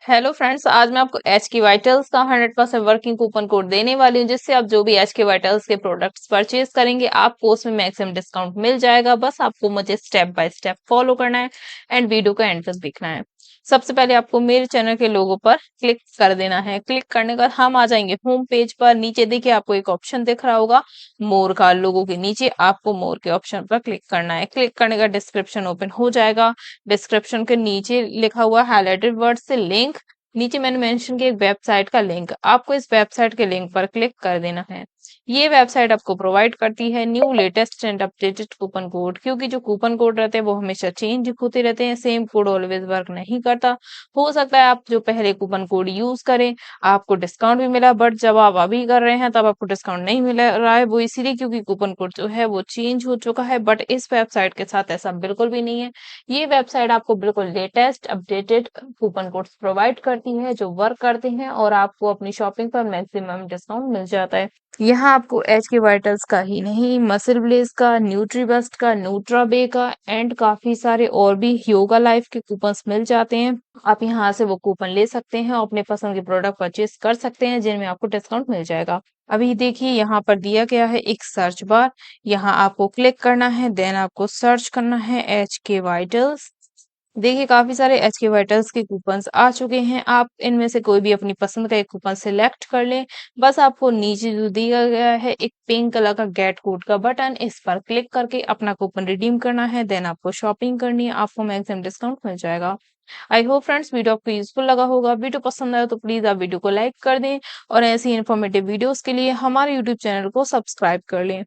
Hello friends, आज मैं आपको एच के वाइटल्स का 100% वर्किंग कूपन कोड देने वाली हूँ, जिससे आप जो भी एच के वाइटल्स के प्रोडक्ट्स परचेज करेंगे आपको उसमें मैक्सिमम डिस्काउंट मिल जाएगा। बस आपको मुझे स्टेप बाय स्टेप फॉलो करना है एंड वीडियो का एंड तक देखना है। सबसे पहले आपको मेरे चैनल के लोगो पर क्लिक कर देना है। क्लिक करने के बाद हम आ जाएंगे होम पेज पर। नीचे देखिए आपको एक ऑप्शन दिख रहा होगा मोर का। लोगो के नीचे आपको मोर के ऑप्शन पर क्लिक करना है। क्लिक करने का डिस्क्रिप्शन ओपन हो जाएगा। डिस्क्रिप्शन के नीचे लिखा हुआ हाईलाइटेड वर्ड से लिंक, नीचे मैंने मेंशन किया एक वेबसाइट का लिंक, आपको इस वेबसाइट के लिंक पर क्लिक कर देना है। ये वेबसाइट आपको प्रोवाइड करती है new latest and updated coupon code, क्योंकि जो कूपन कोड रहते हैं वो हमेशा चेंज होते रहते हैं, सेम कोड ऑलवेज वर्क नहीं करता। हो सकता है आप जो पहले कूपन कोड यूज करें आपको डिस्काउंट भी मिला, बट जब आप अभी कर रहे हैं तब आपको डिस्काउंट नहीं मिल रहा है। वो इसीलिए क्योंकि कूपन कोड जो है वो चेंज हो चुका है, बट इस वेबसाइट के साथ ऐसा बिल्कुल भी नहीं है। ये वेबसाइट आपको बिल्कुल latest updated coupon codes provide करती है जो वर्क करते हैं और आपको अपनी शॉपिंग पर मैक्सिमम डिस्काउंट मिल जाता है। यहाँ आपको एच के वाइटल्स का ही नहीं, मसल ब्लेज का, न्यूट्रीबस्ट का, न्यूट्राबे का एंड काफी सारे और भी योगा लाइफ के कूपन्स मिल जाते हैं। आप यहाँ से वो कूपन ले सकते हैं और अपने पसंद के प्रोडक्ट परचेज कर सकते हैं जिनमें आपको डिस्काउंट मिल जाएगा। अभी देखिए यहाँ पर दिया गया है एक सर्च बार, यहाँ आपको क्लिक करना है, देन आपको सर्च करना है एच के वाइटल्स। देखिए काफी सारे एच के वाइटल्स के कूपन्स आ चुके हैं। आप इनमें से कोई भी अपनी पसंद का एक कूपन सिलेक्ट कर लें। बस आपको नीचे जो दिया गया है एक पिंक कलर का गेट कोड का बटन, इस पर क्लिक करके अपना कूपन रिडीम करना है, देन आपको शॉपिंग करनी है, आपको मैक्सिमम डिस्काउंट मिल जाएगा। आई होप फ्रेंड्स वीडियो आपको यूजफुल लगा होगा। वीडियो पसंद आया तो प्लीज आप वीडियो को लाइक कर दें और ऐसी इन्फॉर्मेटिव वीडियोस के लिए हमारे यूट्यूब चैनल को सब्सक्राइब कर लें।